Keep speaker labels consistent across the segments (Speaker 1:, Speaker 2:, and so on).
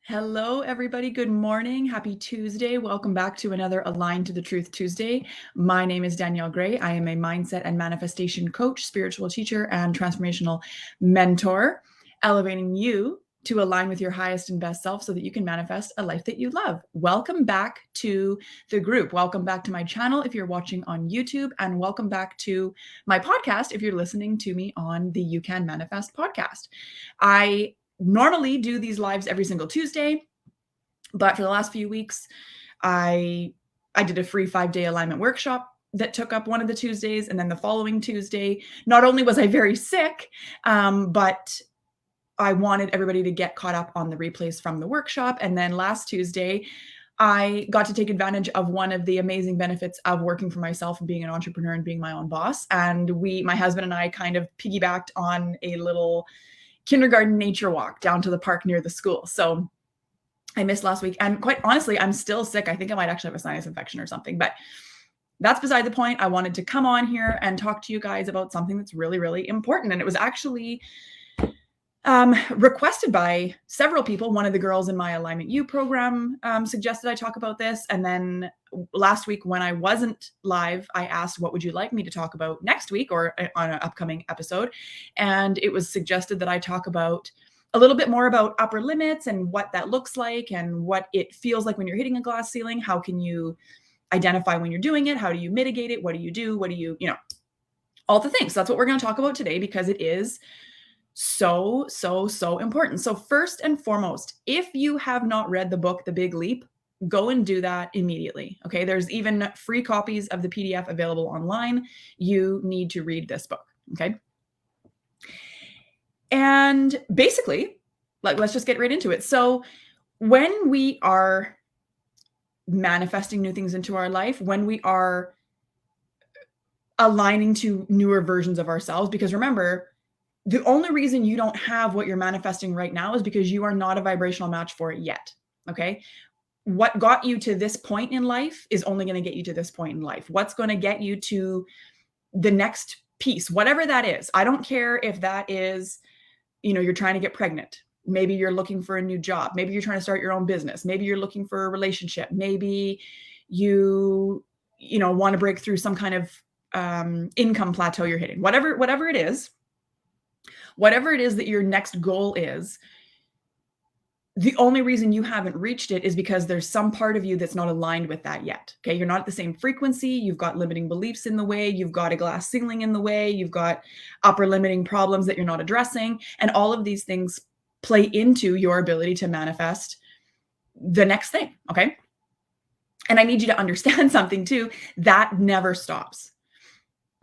Speaker 1: Hello, everybody. Good morning. Happy Tuesday. Welcome back to another Aligned to the Truth Tuesday. My name is Danielle Gray. I am a mindset and manifestation coach, spiritual teacher, and transformational mentor, elevating you to align with your highest and best self so that you can manifest a life that you love. Welcome back to the group. Welcome back to my channel if you're watching on YouTube, and welcome back to my podcast if you're listening to me on the You Can Manifest podcast. I normally do these lives every single Tuesday, but for the last few weeks, I did a free 5-day alignment workshop that took up one of the Tuesdays, and then the following Tuesday, not only was I very sick, but I wanted everybody to get caught up on the replays from the workshop. And then last Tuesday, I got to take advantage of one of the amazing benefits of working for myself and being an entrepreneur and being my own boss. And my husband and I kind of piggybacked on a little kindergarten nature walk down to the park near the school. So I missed last week. And quite honestly, I'm still sick. I think I might actually have a sinus infection or something, but that's beside the point. I wanted to come on here and talk to you guys about something that's really, really important. And it was actually requested by several people. One of the girls in my Alignment U program suggested I talk about this. And then last week when I wasn't live, I asked, what would you like me to talk about next week or on an upcoming episode? And it was suggested that I talk about a little bit more about upper limits and what that looks like and what it feels like when you're hitting a glass ceiling. How can you identify when you're doing it? How do you mitigate it? What do you do? What do you, all the things. So that's what we're going to talk about today, because it is so important. So first and foremost, if you have not read the book, The Big Leap, go and do that immediately. Okay. There's even free copies of the PDF available online. You need to read this book. Okay. And basically, let's just get right into it. So when we are manifesting new things into our life, when we are aligning to newer versions of ourselves, because remember, the only reason you don't have what you're manifesting right now is because you are not a vibrational match for it yet. Okay. What got you to this point in life is only going to get you to this point in life. What's going to get you to the next piece, whatever that is. I don't care if that is, you're trying to get pregnant. Maybe you're looking for a new job. Maybe you're trying to start your own business. Maybe you're looking for a relationship. Maybe you want to break through some kind of income plateau you're hitting. Whatever it is that your next goal is, the only reason you haven't reached it is because there's some part of you that's not aligned with that yet. Okay. You're not at the same frequency. You've got limiting beliefs in the way. You've got a glass ceiling in the way. You've got upper limiting problems that you're not addressing. And all of these things play into your ability to manifest the next thing. Okay. And I need you to understand something too, that never stops.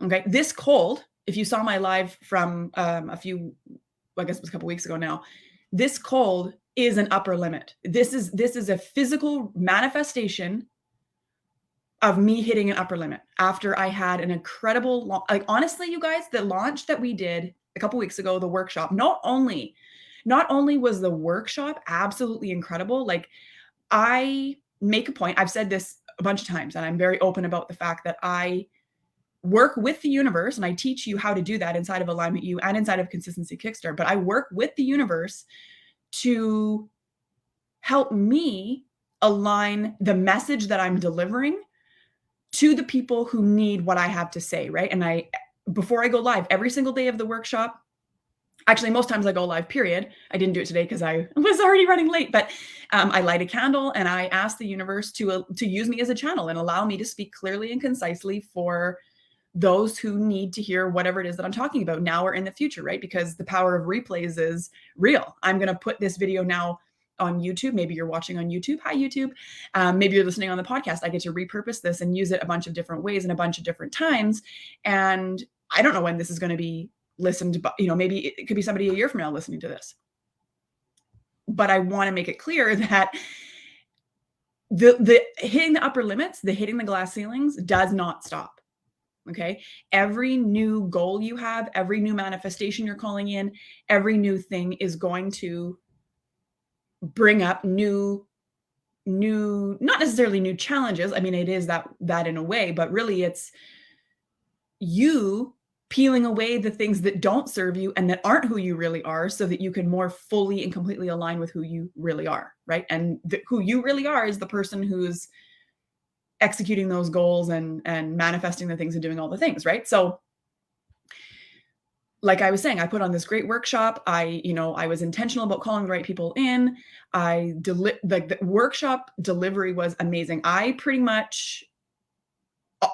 Speaker 1: Okay. This cold, if you saw my live from I guess it was a couple weeks ago now, this cold is an upper limit. This is a physical manifestation of me hitting an upper limit after I had an incredible, honestly, you guys, the launch that we did a couple weeks ago, the workshop, not only was the workshop absolutely incredible. Like, I make a point, I've said this a bunch of times, and I'm very open about the fact that I work with the universe, and I teach you how to do that inside of Alignment U and inside of Consistency Kickstart. But I work with the universe to help me align the message that I'm delivering to the people who need what I have to say, right? And before I go live, every single day of the workshop, actually, most times I go live, period. I didn't do it today because I was already running late, but I light a candle and I ask the universe to use me as a channel and allow me to speak clearly and concisely for those who need to hear whatever it is that I'm talking about now or in the future, right? Because the power of replays is real. I'm going to put this video now on YouTube. Maybe you're watching on YouTube. Hi, YouTube. Maybe you're listening on the podcast. I get to repurpose this and use it a bunch of different ways and a bunch of different times. And I don't know when this is going to be listened, but maybe it could be somebody a year from now listening to this. But I want to make it clear that the hitting the upper limits, the hitting the glass ceilings does not stop. Okay. Every new goal you have, every new manifestation you're calling in, every new thing is going to bring up new, not necessarily new challenges. I mean, it is that in a way, but really it's you peeling away the things that don't serve you and that aren't who you really are so that you can more fully and completely align with who you really are, right? And who you really are is the person who's executing those goals and manifesting the things and doing all the things, right? So like I was saying, I put on this great workshop. I was intentional about calling the right people in. The workshop delivery was amazing. I pretty much,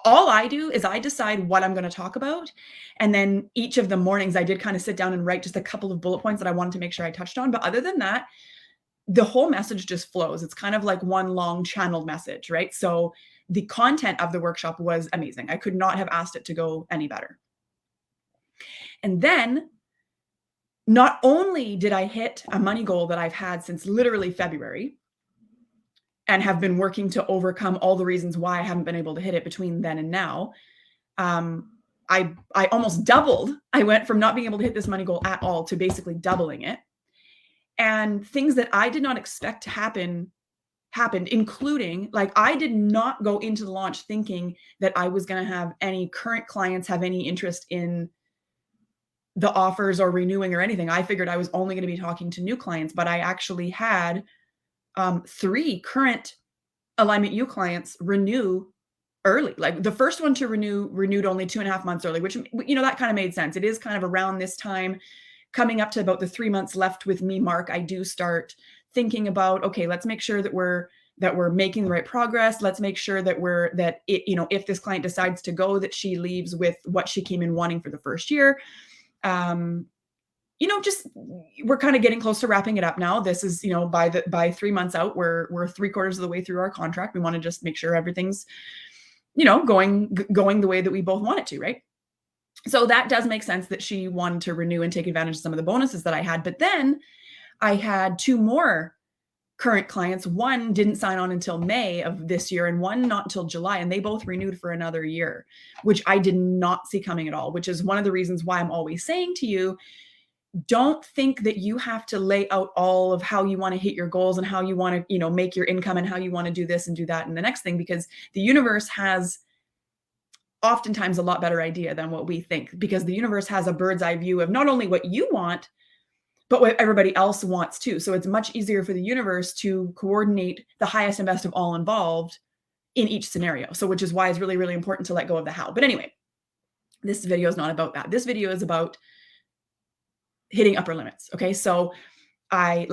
Speaker 1: all I do is I decide what I'm going to talk about. And then each of the mornings I did kind of sit down and write just a couple of bullet points that I wanted to make sure I touched on. But other than that, the whole message just flows. It's kind of like one long channeled message, right? So the content of the workshop was amazing. I could not have asked it to go any better. And then not only did I hit a money goal that I've had since literally February and have been working to overcome all the reasons why I haven't been able to hit it between then and now, I almost doubled. I went from not being able to hit this money goal at all to basically doubling it. And things that I did not expect to happen happened, including, like, I did not go into the launch thinking that I was going to have any current clients have any interest in the offers or renewing or anything. I figured I was only going to be talking to new clients, but I actually had 3 current Alignment U clients renew early. Like the first one to renewed only 2.5 months early, which, that kind of made sense. It is kind of around this time, coming up to about the 3 months left with me mark, I do start thinking about, okay, let's make sure that we're making the right progress. Let's make sure that if this client decides to go, that she leaves with what she came in wanting for the first year. Just we're kind of getting close to wrapping it up now. This is, by 3 months out, we're 3/4 of the way through our contract. We want to just make sure everything's, going the way that we both want it to, right? So that does make sense that she wanted to renew and take advantage of some of the bonuses that I had. But then I had 2 more current clients. One didn't sign on until May of this year and one not until July. And they both renewed for another year, which I did not see coming at all, which is one of the reasons why I'm always saying to you, don't think that you have to lay out all of how you want to hit your goals and how you want to, make your income and how you want to do this and do that and the next thing, because the universe has oftentimes a lot better idea than what we think, because the universe has a bird's eye view of not only what you want, but what everybody else wants too. So it's much easier for the universe to coordinate the highest and best of all involved in each scenario. So which is why it's really, really important to let go of the how. But anyway, this video is not about that. This video is about hitting upper limits. Okay. So I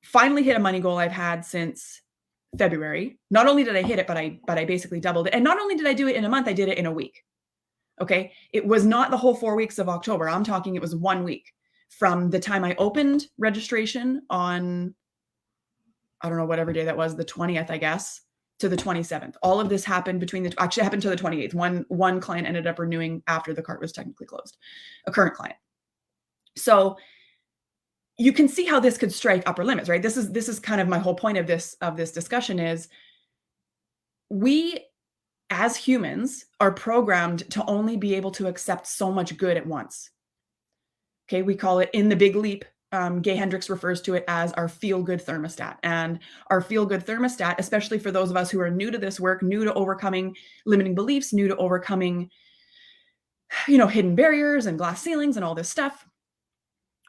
Speaker 1: finally hit a money goal I've had since February. Not only did I hit it, but I basically doubled it. And not only did I do it in a month, I did it in a week. Okay. It was not the whole 4 weeks of October. I'm talking, it was 1 week from the time I opened registration on, I don't know, whatever day that was, the 20th, I guess, to the 27th. All of this happened actually happened to the 28th. One client ended up renewing after the cart was technically closed, a current client. So you can see how this could strike upper limits, right? This is kind of my whole point of this discussion is we as humans are programmed to only be able to accept so much good at once. Okay, we call it in the big leap. Gay Hendricks refers to it as our feel-good thermostat. And our feel-good thermostat, especially for those of us who are new to this work, new to overcoming limiting beliefs, new to overcoming, hidden barriers and glass ceilings and all this stuff.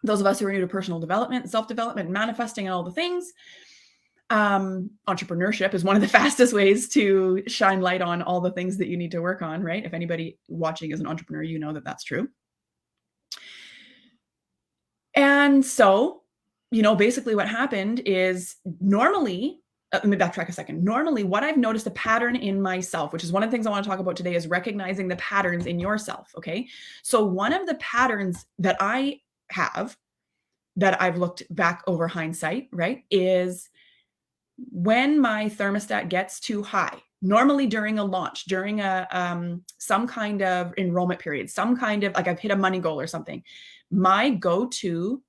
Speaker 1: Those of us who are new to personal development, self-development, manifesting and all the things. Entrepreneurship is one of the fastest ways to shine light on all the things that you need to work on, right? If anybody watching is an entrepreneur, you know that that's true. And so, basically what happened is normally, let me backtrack a second. Normally, what I've noticed a pattern in myself, which is one of the things I want to talk about today, is recognizing the patterns in yourself. Okay. So one of the patterns that I have that I've looked back over hindsight, right, is when my thermostat gets too high, normally during a launch, during some kind of enrollment period, some kind of, like, I've hit a money goal or something, my go-to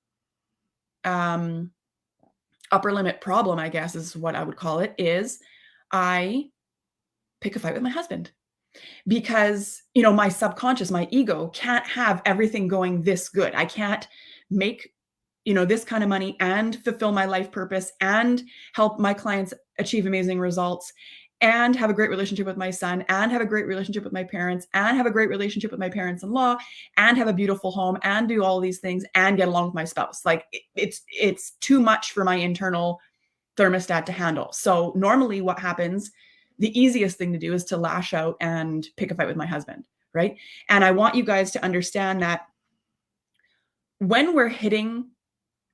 Speaker 1: upper limit problem, I guess is what I would call it, is I pick a fight with my husband. Because, my subconscious, my ego can't have everything going this good. I can't make, this kind of money and fulfill my life purpose and help my clients achieve amazing results and have a great relationship with my son and have a great relationship with my parents and have a great relationship with my parents-in-law and have a beautiful home and do all these things and get along with my spouse. Like it's too much for my internal thermostat to handle. So normally what happens, the easiest thing to do is to lash out and pick a fight with my husband, right? And I want you guys to understand that when we're hitting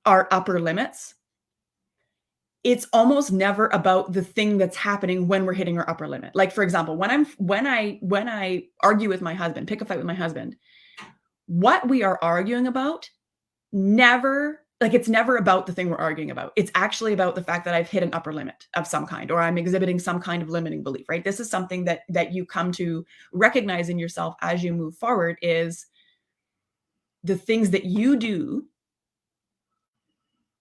Speaker 1: our upper limits, it's almost never about the thing that's happening when we're hitting our upper limit. Like for example, when I argue with my husband, pick a fight with my husband, what we are arguing about never like it's never about the thing we're arguing about. It's actually about the fact that I've hit an upper limit of some kind or I'm exhibiting some kind of limiting belief, right? This is something that you come to recognize in yourself as you move forward is the things that you do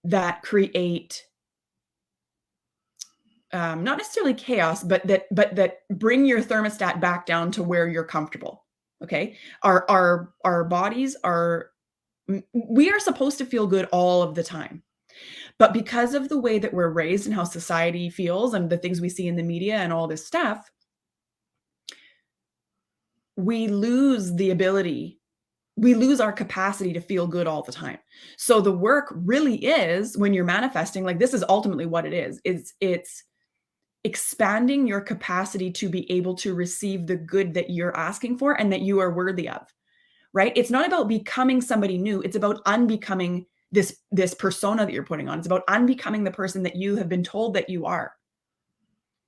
Speaker 1: that create not necessarily chaos, but that bring your thermostat back down to where you're comfortable. Okay, our bodies are we are supposed to feel good all of the time, but because of the way that we're raised and how society feels and the things we see in the media and all this stuff, we lose the ability. We lose our capacity to feel good all the time. So the work really is when you're manifesting, like this is ultimately what it is. It's expanding your capacity to be able to receive the good that you're asking for and that you are worthy of, right? It's not about becoming somebody new. It's about unbecoming this persona that you're putting on. It's about unbecoming the person that you have been told that you are.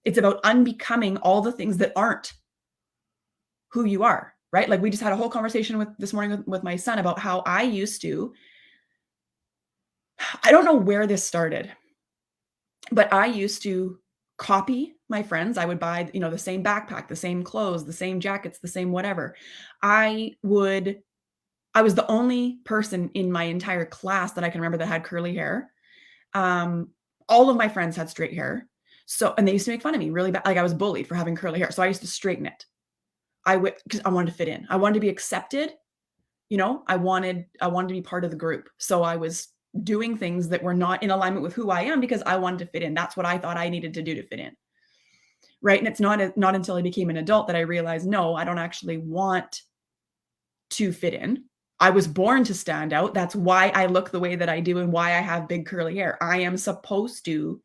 Speaker 1: It's about unbecoming all the things that aren't who you are, right? Like we just had a whole conversation this morning with my son about how I used to, I don't know where this started, but I used to copy my friends. I would buy, the same backpack, the same clothes, the same jackets, the same whatever. I was the only person in my entire class that I can remember that had curly hair. All of my friends had straight hair. So, and they used to make fun of me really bad. Like I was bullied for having curly hair. So I used to straighten it. Because I wanted to fit in. I wanted to be accepted. I wanted to be part of the group. So I was doing things that were not in alignment with who I am because I wanted to fit in. That's what I thought I needed to do to fit in. Right. And it's not until I became an adult that I realized, no, I don't actually want to fit in. I was born to stand out. That's why I look the way that I do and why I have big curly hair. I am supposed to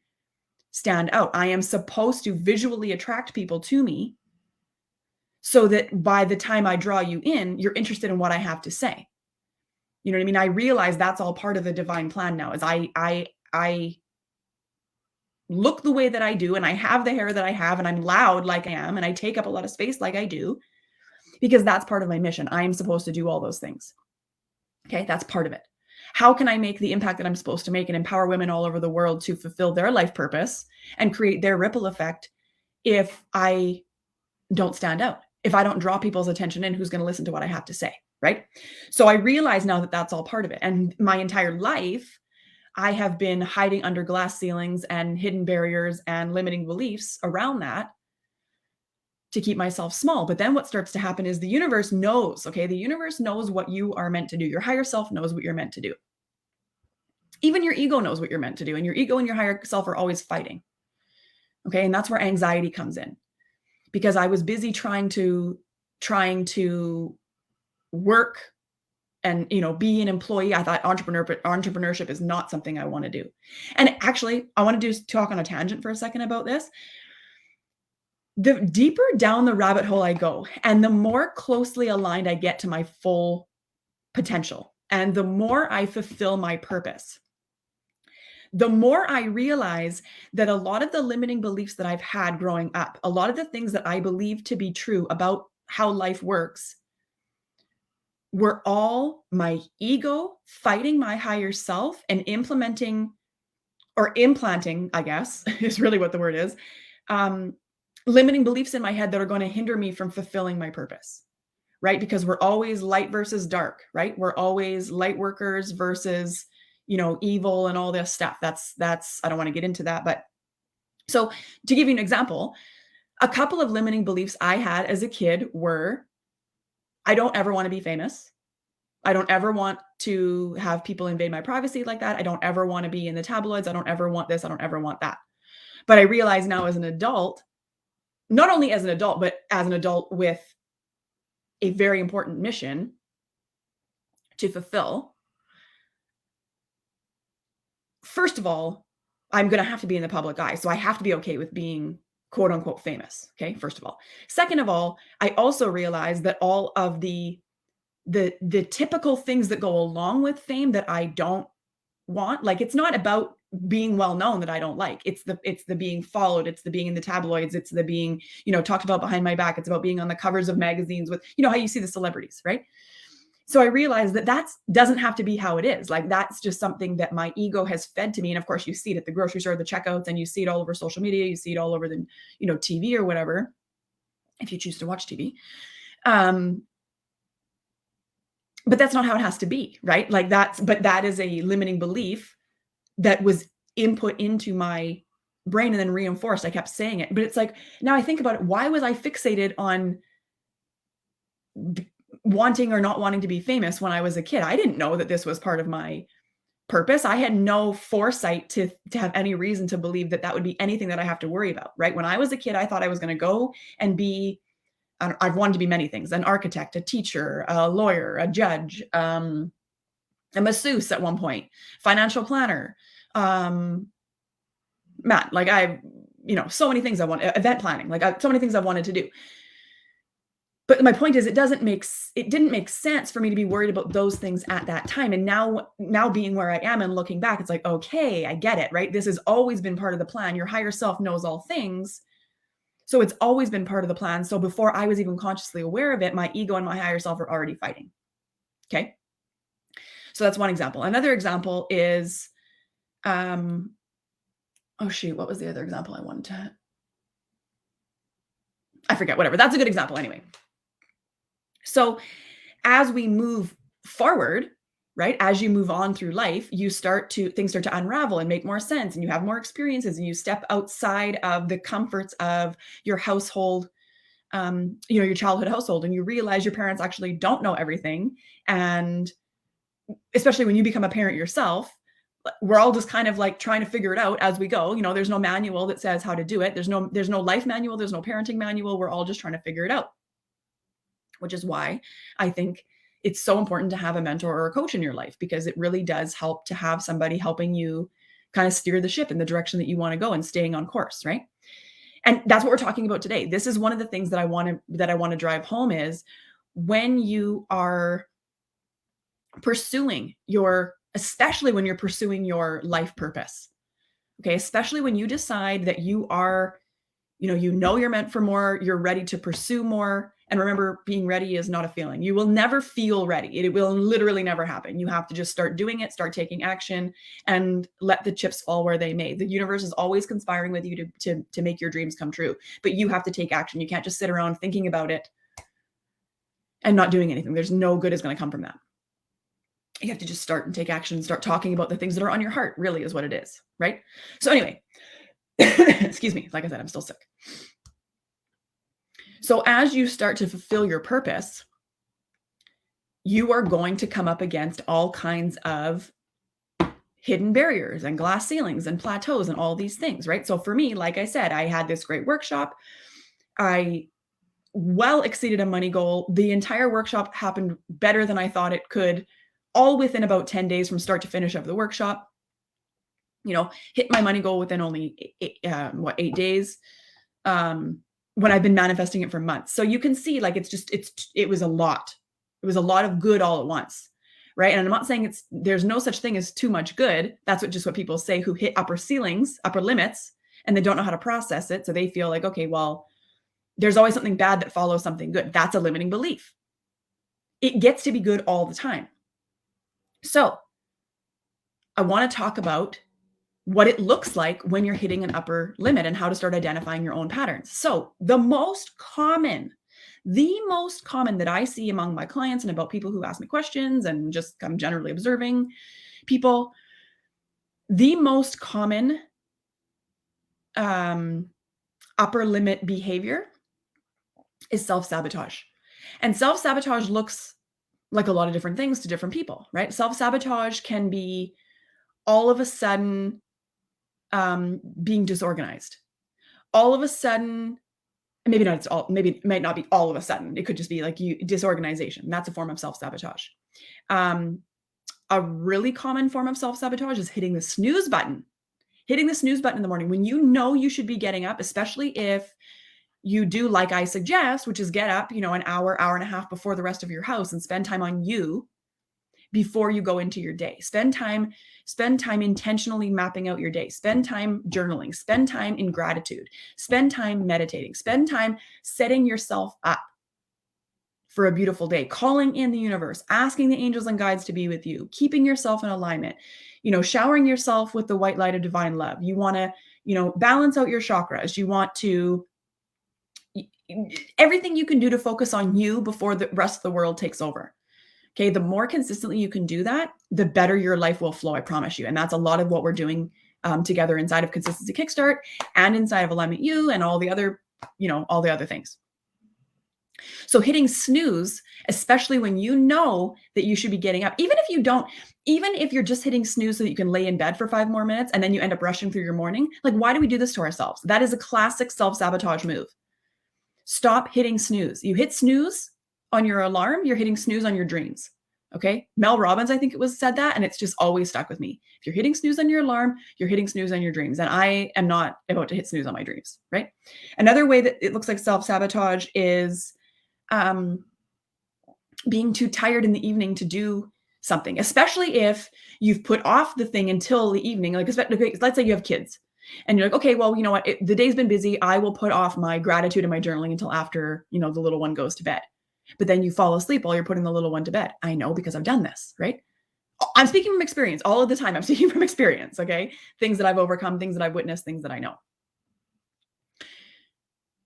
Speaker 1: stand out. I am supposed to visually attract people to me so that by the time I draw you in, you're interested in what I have to say. You know what I mean? I realize that's all part of the divine plan now is I look the way that I do and I have the hair that I have and I'm loud like I am and I take up a lot of space like I do because that's part of my mission. I am supposed to do all those things. Okay, that's part of it. How can I make the impact that I'm supposed to make and empower women all over the world to fulfill their life purpose and create their ripple effect if I don't stand out? If I don't draw people's attention in, who's going to listen to what I have to say, right? So I realize now that that's all part of it. And my entire life, I have been hiding under glass ceilings and hidden barriers and limiting beliefs around that to keep myself small. But then what starts to happen is the universe knows, okay? The universe knows what you are meant to do. Your higher self knows what you're meant to do. Even your ego knows what you're meant to do. And your ego and your higher self are always fighting. Okay. And that's where anxiety comes in. Because I was busy trying to work and be an employee. I thought entrepreneurship is not something I want to do. And actually, I want to talk on a tangent for a second about this. The deeper down the rabbit hole I go, and the more closely aligned I get to my full potential, and the more I fulfill my purpose, the more I realize that a lot of the limiting beliefs that I've had growing up, a lot of the things that I believe to be true about how life works, were all my ego fighting my higher self and implanting, I guess, is really what the word is, limiting beliefs in my head that are going to hinder me from fulfilling my purpose, right? Because we're always light versus dark, right? We're always light workers versus evil and all this stuff. That's, I don't want to get into that. But so to give you an example, a couple of limiting beliefs I had as a kid were, I don't ever want to be famous. I don't ever want to have people invade my privacy like that. I don't ever want to be in the tabloids. I don't ever want this. I don't ever want that. But I realize now as an adult, not only as an adult, but as an adult with a very important mission to fulfill, first of all, I'm going to have to be in the public eye. So I have to be okay with being quote unquote famous. Okay. First of all. Second of all, I also realize that all of the typical things that go along with fame that I don't want, like, it's not about being well known that I don't like. It's the being followed, it's the being in the tabloids, it's the being, talked about behind my back. It's about being on the covers of magazines with, how you see the celebrities, right? So I realized that doesn't have to be how it is. Like, that's just something that my ego has fed to me. And of course, you see it at the grocery store, the checkouts, and you see it all over social media. You see it all over the, TV or whatever, if you choose to watch TV. But that's not how it has to be, right? Like, but that is a limiting belief that was input into my brain and then reinforced. I kept saying it, but it's like, now I think about it, why was I fixated on wanting or not wanting to be famous when I was a kid? I didn't know that this was part of my purpose. I had no foresight to have any reason to believe that that would be anything that I have to worry about, right? When I was a kid, I thought I was going to go and be, I've wanted to be many things: an architect, a teacher, a lawyer, a judge, a masseuse at one point, financial planner, Matt, like, so many things I want, event planning, like, so many things I wanted to do. But my point is, it didn't make sense for me to be worried about those things at that time. And now being where I am and looking back, it's like, okay, I get it, right? This has always been part of the plan. Your higher self knows all things. So it's always been part of the plan. So before I was even consciously aware of it, my ego and my higher self are already fighting. Okay. So that's one example. Another example is, oh shoot, what was the other example I wanted to, I forget, whatever. That's a good example anyway. So as we move forward, right, as you move on through life, things start to unravel and make more sense, and you have more experiences, and you step outside of the comforts of your household, your childhood household, and you realize your parents actually don't know everything. And especially when you become a parent yourself, we're all just kind of like trying to figure it out as we go. There's no manual that says how to do it. There's no life manual. There's no parenting manual. We're all just trying to figure it out, which is why I think it's so important to have a mentor or a coach in your life, because it really does help to have somebody helping you kind of steer the ship in the direction that you want to go and staying on course, right? And that's what we're talking about today. This is one of the things that I want to drive home is, when you are especially when you're pursuing your life purpose. Okay. Especially when you decide that you are, you're meant for more, you're ready to pursue more. And remember, being ready is not a feeling. You will never feel ready. It will literally never happen. You have to just start doing it, start taking action, and let the chips fall where they may. The universe is always conspiring with you to make your dreams come true, but you have to take action. You can't just sit around thinking about it and not doing anything. There's no good is going to come from that. You have to just start and take action and start talking about the things that are on your heart, really, is what it is, right? So anyway, excuse me, like I said, I'm still sick. So as you start to fulfill your purpose, you are going to come up against all kinds of hidden barriers and glass ceilings and plateaus and all these things, right? So for me, like I said, I had this great workshop. I well exceeded a money goal. The entire workshop happened better than I thought it could, all within about 10 days from start to finish of the workshop. Hit my money goal within only 8 days, when I've been manifesting it for months. So you can see, like, it was a lot. It was a lot of good all at once, right? And I'm not saying there's no such thing as too much good. That's what people say, who hit upper ceilings, upper limits, and they don't know how to process it. So they feel like, okay, well, there's always something bad that follows something good. That's a limiting belief. It gets to be good all the time. So I want to talk about what it looks like when you're hitting an upper limit and how to start identifying your own patterns. So the most common that I see among my clients and about people who ask me questions, and just I'm generally observing people, the most common upper limit behavior is self-sabotage. And self-sabotage looks like a lot of different things to different people, right? Self-sabotage can be all of a sudden being disorganized. All of a sudden And maybe not it's all, maybe it might not be all of a sudden. It could just be like disorganization. That's a form of self-sabotage. Um, a really common form of self-sabotage is hitting the snooze button. Hitting the snooze button in the morning when you know you should be getting up, especially if you do like I suggest, which is get up, an hour, hour and a half before the rest of your house and spend time on you before you go into your day. Spend time intentionally mapping out your day. Spend time journaling, spend time in gratitude, spend time meditating, spend time setting yourself up for a beautiful day, calling in the universe, asking the angels and guides to be with you, keeping yourself in alignment, showering yourself with the white light of divine love. You want to, balance out your chakras. You want to everything you can do to focus on you before the rest of the world takes over. Okay. The more consistently you can do that, the better your life will flow. I promise you. And that's a lot of what we're doing together inside of Consistency Kickstart and inside of Alignment U and all the other things. So hitting snooze, especially when you know that you should be getting up, even if you're just hitting snooze so that you can lay in bed for 5 more minutes and then you end up rushing through your morning, like, why do we do this to ourselves? That is a classic self-sabotage move. Stop hitting snooze. You hit snooze on your alarm, you're hitting snooze on your dreams. Okay. Mel Robbins, I think it was, said that, and it's just always stuck with me. If you're hitting snooze on your alarm, you're hitting snooze on your dreams. And I am not about to hit snooze on my dreams, right? Another way that it looks like self-sabotage is being too tired in the evening to do something, especially if you've put off the thing until the evening. Like, let's say you have kids and you're like, okay, well, you know what? The day's been busy. I will put off my gratitude and my journaling until after, the little one goes to bed. But then you fall asleep while you're putting the little one to bed. I know, because I've done this, right? I'm speaking from experience all of the time. I'm speaking from experience. Okay. Things that I've overcome, things that I've witnessed, things that I know.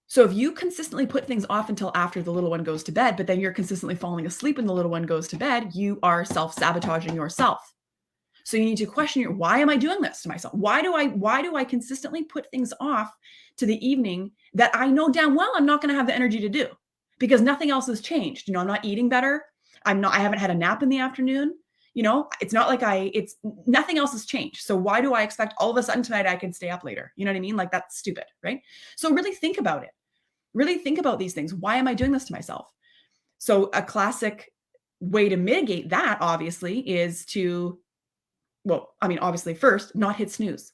Speaker 1: So if you consistently put things off until after the little one goes to bed, but then you're consistently falling asleep when the little one goes to bed, you are self-sabotaging yourself. So you need to question why am I doing this to myself? Why do I consistently put things off to the evening that I know damn well I'm not going to have the energy to do? Because nothing else has changed. I'm not eating better. I haven't had a nap in the afternoon. It's not like nothing else has changed. So why do I expect all of a sudden tonight I can stay up later? You know what I mean? Like, that's stupid, right? So really think about it. Really think about these things. Why am I doing this to myself? So a classic way to mitigate that, obviously, is to, obviously first, not hit snooze,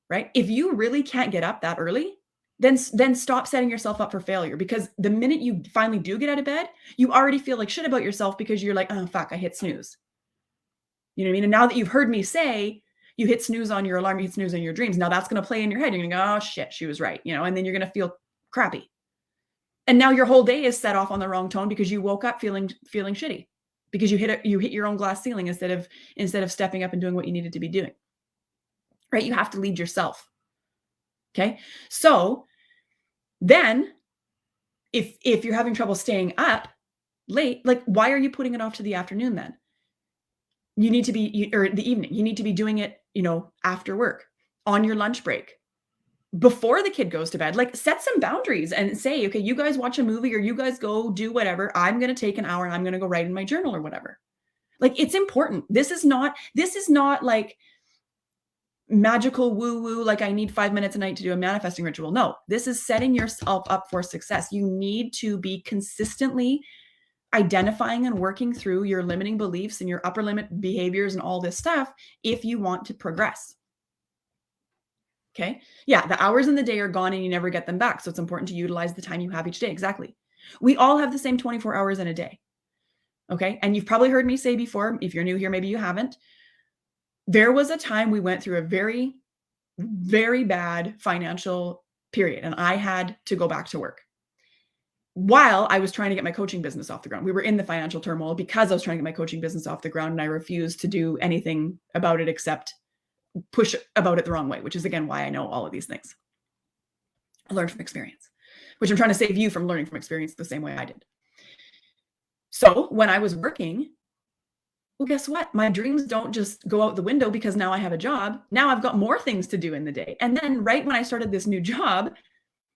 Speaker 1: right? If you really can't get up that early, then stop setting yourself up for failure, because the minute you finally do get out of bed, you already feel like shit about yourself because you're like, oh, fuck, I hit snooze. You know what I mean? And now that you've heard me say, you hit snooze on your alarm, you hit snooze on your dreams. Now that's going to play in your head. You're going to go, oh shit, she was right. And then you're going to feel crappy. And now your whole day is set off on the wrong tone because you woke up feeling shitty, because you hit your own glass ceiling instead of stepping up and doing what you needed to be doing. Right? You have to lead yourself. Okay? So then if you're having trouble staying up late, like, why are you putting it off to the afternoon then? You need to be, or the evening, you need to be doing it, after work, on your lunch break, before the kid goes to bed. Like, set some boundaries and say, okay, you guys watch a movie or you guys go do whatever. I'm going to take an hour and I'm going to go write in my journal or whatever. Like, it's important. This is not like magical woo-woo, like I need 5 minutes a night to do a manifesting ritual. No, this is setting yourself up for success. You need to be consistently identifying and working through your limiting beliefs and your upper limit behaviors and all this stuff if you want to progress. Okay. Yeah. The hours in the day are gone and you never get them back. So it's important to utilize the time you have each day. Exactly. We all have the same 24 hours in a day. Okay. And you've probably heard me say before, if you're new here, maybe you haven't. There was a time we went through a very, very bad financial period and I had to go back to work while I was trying to get my coaching business off the ground. We were in the financial turmoil because I was trying to get my coaching business off the ground and I refused to do anything about it except push about it the wrong way, which is, again, why I know all of these things. I learned from experience, which I'm trying to save you from learning from experience the same way I did. So when I was working, well, guess what? My dreams don't just go out the window because now I have a job. Now I've got more things to do in the day. And then right when I started this new job,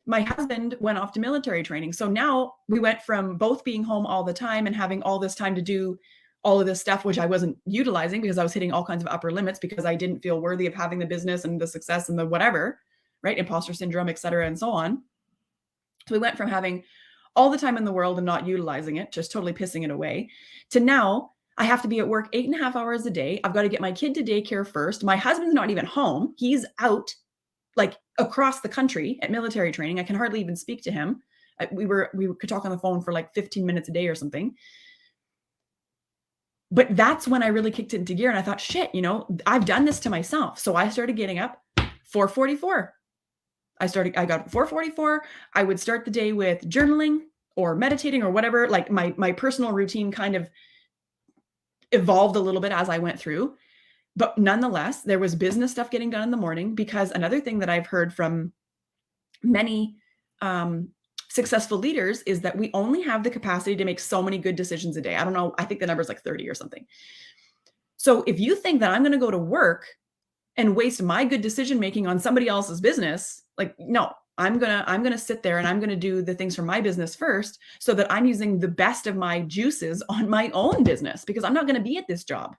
Speaker 1: my husband went off to military training. So now we went from both being home all the time and having all this time to do all of this stuff, which I wasn't utilizing because I was hitting all kinds of upper limits because I didn't feel worthy of having the business and the success and the whatever, right? Imposter syndrome, et cetera, and so on. So we went from having all the time in the world and not utilizing it, just totally pissing it away, to now I have to be at work 8.5 hours a day. I've got to get my kid to daycare first. My husband's not even home. He's out like across the country at military training. I can hardly even speak to him. We could talk on the phone for like 15 minutes a day or something. But that's when I really kicked it into gear and I thought, shit, I've done this to myself. So I started getting up 4:44. I got 4:44. I would start the day with journaling or meditating or whatever. Like my personal routine kind of evolved a little bit as I went through. But nonetheless, there was business stuff getting done in the morning, because another thing that I've heard from many successful leaders is that we only have the capacity to make so many good decisions a day. I don't know. I think the number is like 30 or something. So if you think that I'm going to go to work and waste my good decision making on somebody else's business, like, no, I'm going to sit there and I'm going to do the things for my business first, so that I'm using the best of my juices on my own business, because I'm not going to be at this job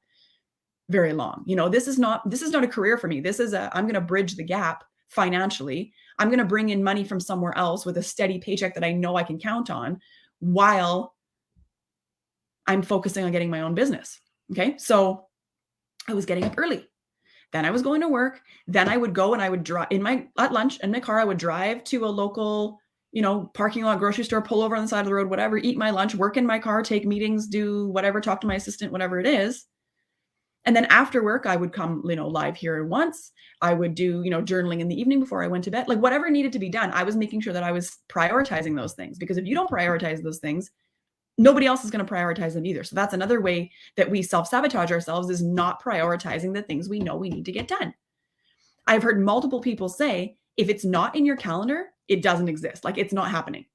Speaker 1: very long. This is not a career for me. I'm going to bridge the gap financially. I'm going to bring in money from somewhere else with a steady paycheck that I know I can count on while I'm focusing on getting my own business. Okay. So I was getting up early. Then I was going to work. Then I would go and I would drive at lunch in my car. I would drive to a local, parking lot, grocery store, pull over on the side of the road, whatever, eat my lunch, work in my car, take meetings, do whatever, talk to my assistant, whatever it is. And then after work, I would come, live here once. I would do, journaling in the evening before I went to bed, like whatever needed to be done. I was making sure that I was prioritizing those things, because if you don't prioritize those things, nobody else is going to prioritize them either. So that's another way that we self-sabotage ourselves, is not prioritizing the things we know we need to get done. I've heard multiple people say, if it's not in your calendar, it doesn't exist. Like, it's not happening.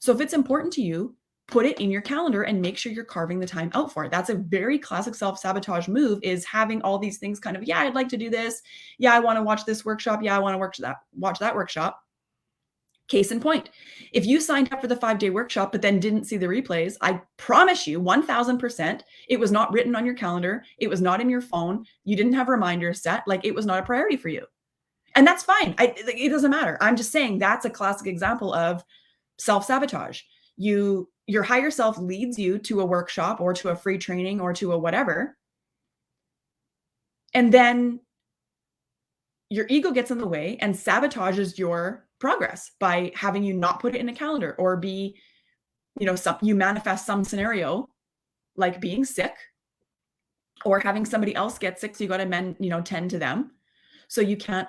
Speaker 1: So if it's important to you, put it in your calendar and make sure you're carving the time out for it. That's a very classic self-sabotage move, is having all these things kind of, yeah, I'd like to do this. Yeah, I want to watch this workshop. Yeah, I want to watch that workshop. Case in point, if you signed up for the 5-day workshop, but then didn't see the replays, I promise you 1000%, it was not written on your calendar. It was not in your phone. You didn't have reminders set. Like, it was not a priority for you. And that's fine. It doesn't matter. I'm just saying that's a classic example of self-sabotage. Your higher self leads you to a workshop or to a free training or to a whatever. And then your ego gets in the way and sabotages your progress by having you not put it in a calendar, or you manifest some scenario like being sick or having somebody else get sick. So you got to tend to them. So you can't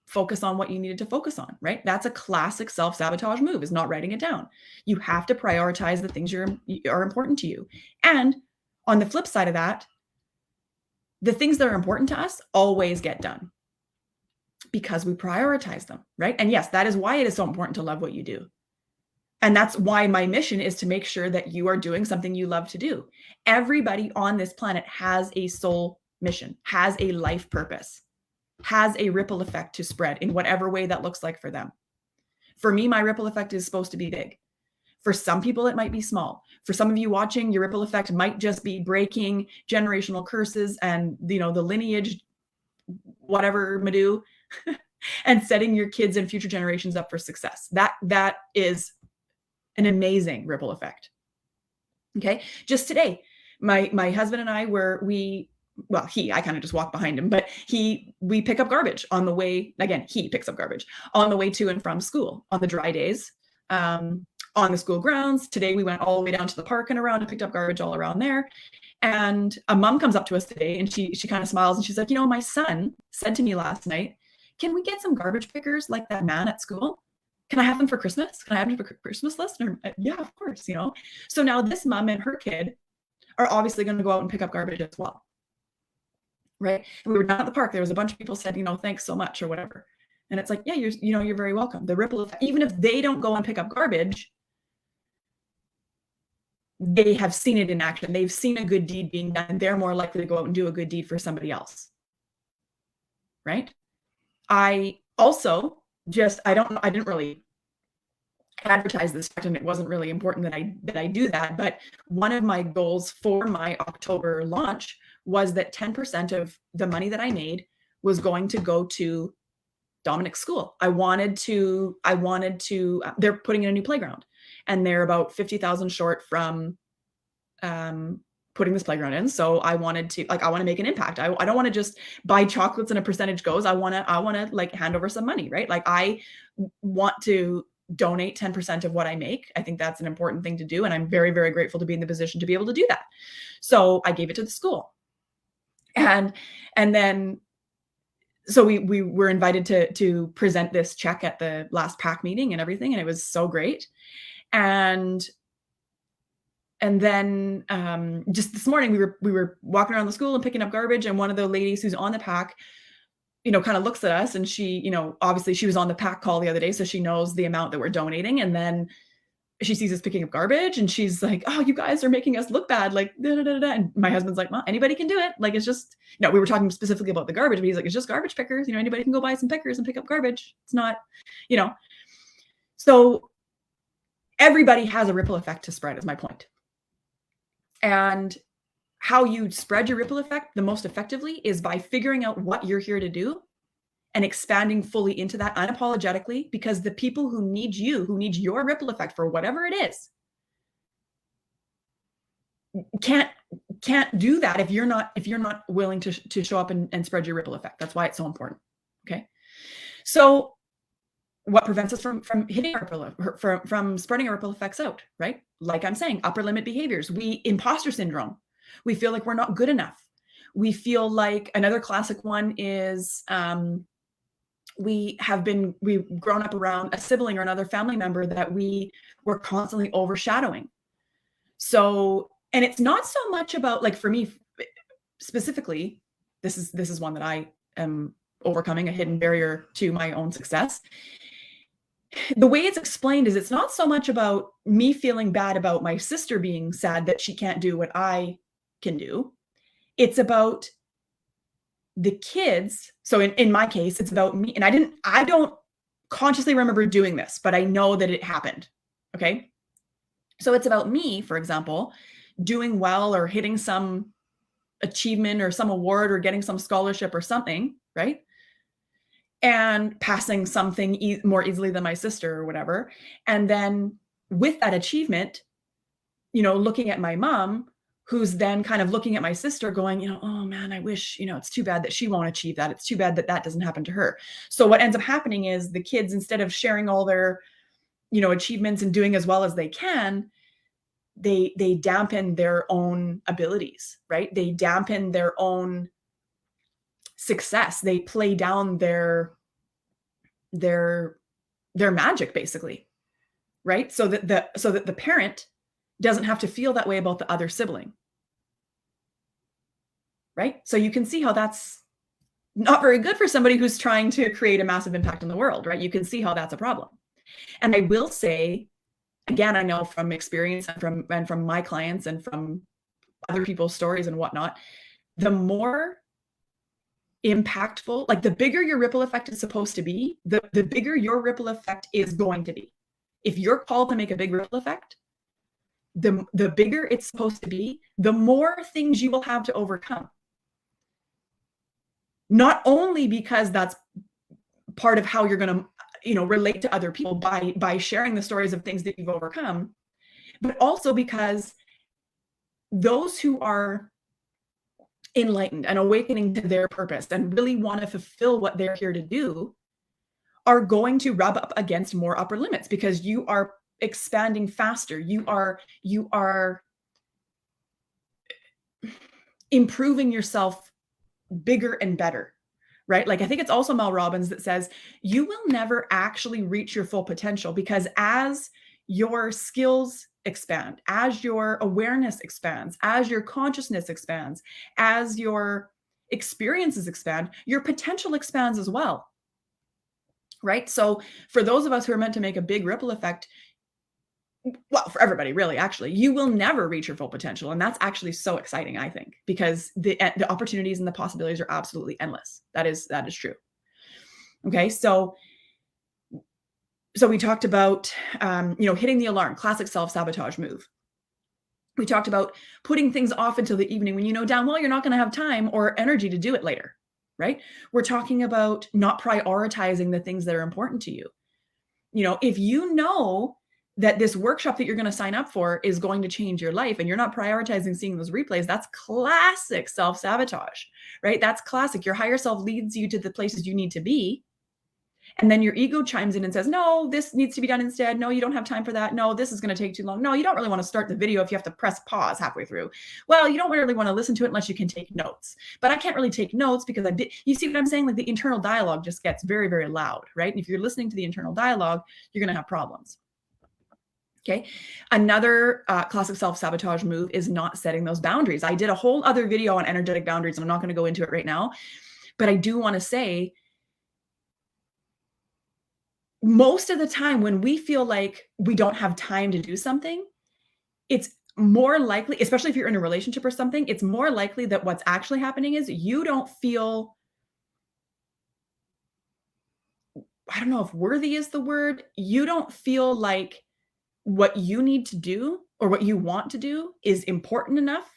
Speaker 1: focus on what you needed to focus on, right? That's a classic self-sabotage move, is not writing it down. You have to prioritize the things are important to you. And on the flip side of that, the things that are important to us always get done because we prioritize them, right? And yes, that is why it is so important to love what you do. And that's why my mission is to make sure that you are doing something you love to do. Everybody on this planet has a soul mission, has a life purpose, has a ripple effect to spread in whatever way that looks like for them. For me, my ripple effect is supposed to be big. For some people, it might be small. For some of you watching, your ripple effect might just be breaking generational curses and, the lineage, whatever, Madhu, and setting your kids and future generations up for success. That is an amazing ripple effect. Okay. Just today, my husband and I I kind of just walk behind him, but we pick up garbage on the way. Again, he picks up garbage on the way to and from school on the dry days, on the school grounds. Today, we went all the way down to the park and around and picked up garbage all around there. And a mom comes up to us today and she kind of smiles and she's like, my son said to me last night, can we get some garbage pickers like that man at school? Can I have them for Christmas? Can I have them for Christmas list? And yeah, of course, So now this mom and her kid are obviously going to go out and pick up garbage as well. Right. And we were down at the park. There was a bunch of people said, thanks so much or whatever. And it's like, yeah, you're very welcome. The ripple effect, even if they don't go and pick up garbage, they have seen it in action. They've seen a good deed being done, and they're more likely to go out and do a good deed for somebody else. Right. I also I didn't really advertise this fact, and it wasn't really important that I do that. But one of my goals for my October launch was that 10% of the money that I made was going to go to Dominic's school. They're putting in a new playground, and they're about 50,000 short from putting this playground in. So I want to make an impact. I don't want to just buy chocolates and a percentage goes. I want to like hand over some money, right? Like I want to donate 10% of what I make. I think that's an important thing to do. And I'm very, very grateful to be in the position to be able to do that. So I gave it to the school. And then so we were invited to present this check at the last PAC meeting and everything. And it was so great. And then just this morning we were walking around the school and picking up garbage, and one of the ladies who's on the PAC, kind of looks at us, and she, obviously she was on the PAC call the other day, so she knows the amount that we're donating. And then she sees us picking up garbage, and she's like, "Oh, you guys are making us look bad." Like, da, da, da, da. And my husband's like, "Well, anybody can do it. Like, it's just," we were talking specifically about the garbage, but he's like, "It's just garbage pickers. Anybody can go buy some pickers and pick up garbage. It's not, So everybody has a ripple effect to spread, is my point. And how you spread your ripple effect the most effectively is by figuring out what you're here to do and expanding fully into that unapologetically, because the people who need your ripple effect for whatever it is, can't do that if you're not willing to show up and spread your ripple effect. That's why it's so important. Okay. So what prevents us from hitting from spreading our ripple effects out, right? Like I'm saying, upper limit behaviors. Imposter syndrome. We feel like we're not good enough. We feel like, another classic one is we've grown up around a sibling or another family member that we were constantly overshadowing. So, and it's not so much about, like, for me specifically, this is one that I am overcoming, a hidden barrier to my own success. The way it's explained is, it's not so much about me feeling bad about my sister being sad that she can't do what I can do. It's about the kids. So in my case, it's about me. And I don't consciously remember doing this, but I know that it happened. Okay. So it's about me, for example, doing well or hitting some achievement or some award or getting some scholarship or something, right? And passing something more easily than my sister or whatever. And then with that achievement, looking at my mom, who's then kind of looking at my sister going, "Oh man, I wish, it's too bad that she won't achieve that. It's too bad that that doesn't happen to her." So what ends up happening is, the kids, instead of sharing all their, achievements and doing as well as they can, they dampen their own abilities, right? They dampen their own success. They play down their magic, basically, right? So that the parent doesn't have to feel that way about the other sibling, right? So you can see how that's not very good for somebody who's trying to create a massive impact in the world, right? You can see how that's a problem. And I will say, again, I know from experience and from my clients and from other people's stories and whatnot, the more impactful, like the bigger your ripple effect is supposed to be, the bigger your ripple effect is going to be. If you're called to make a big ripple effect, the bigger it's supposed to be, the more things you will have to overcome. Not only because that's part of how you're going to, relate to other people by sharing the stories of things that you've overcome, but also because those who are enlightened and awakening to their purpose and really want to fulfill what they're here to do are going to rub up against more upper limits, because you are expanding faster. You are improving yourself bigger and better, right? Like, I think it's also Mel Robbins that says, you will never actually reach your full potential, because as your skills expand, as your awareness expands, as your consciousness expands, as your experiences expand, your potential expands as well, right? So for those of us who are meant to make a big ripple effect, well, for everybody really, actually, you will never reach your full potential. And that's actually so exciting, I think, because the opportunities and the possibilities are absolutely endless. That is true. Okay. So we talked about, hitting the alarm, classic self-sabotage move. We talked about putting things off until the evening when you know damn well you're not going to have time or energy to do it later, right? We're talking about not prioritizing the things that are important to you. If you know that this workshop that you're going to sign up for is going to change your life and you're not prioritizing seeing those replays, that's classic self-sabotage, right? That's classic. Your higher self leads you to the places you need to be. And then your ego chimes in and says, no, this needs to be done instead. No, you don't have time for that. No, this is going to take too long. No, you don't really want to start the video if you have to press pause halfway through. Well, you don't really want to listen to it unless you can take notes. But I can't really take notes because you see what I'm saying? Like the internal dialogue just gets very, very loud, right? And if you're listening to the internal dialogue, you're going to have problems. Okay. Another classic self-sabotage move is not setting those boundaries. I did a whole other video on energetic boundaries, and I'm not going to go into it right now, but I do want to say, most of the time when we feel like we don't have time to do something, it's more likely, especially if you're in a relationship or something, it's more likely that what's actually happening is you don't feel, I don't know if worthy is the word, you don't feel like what you need to do or what you want to do is important enough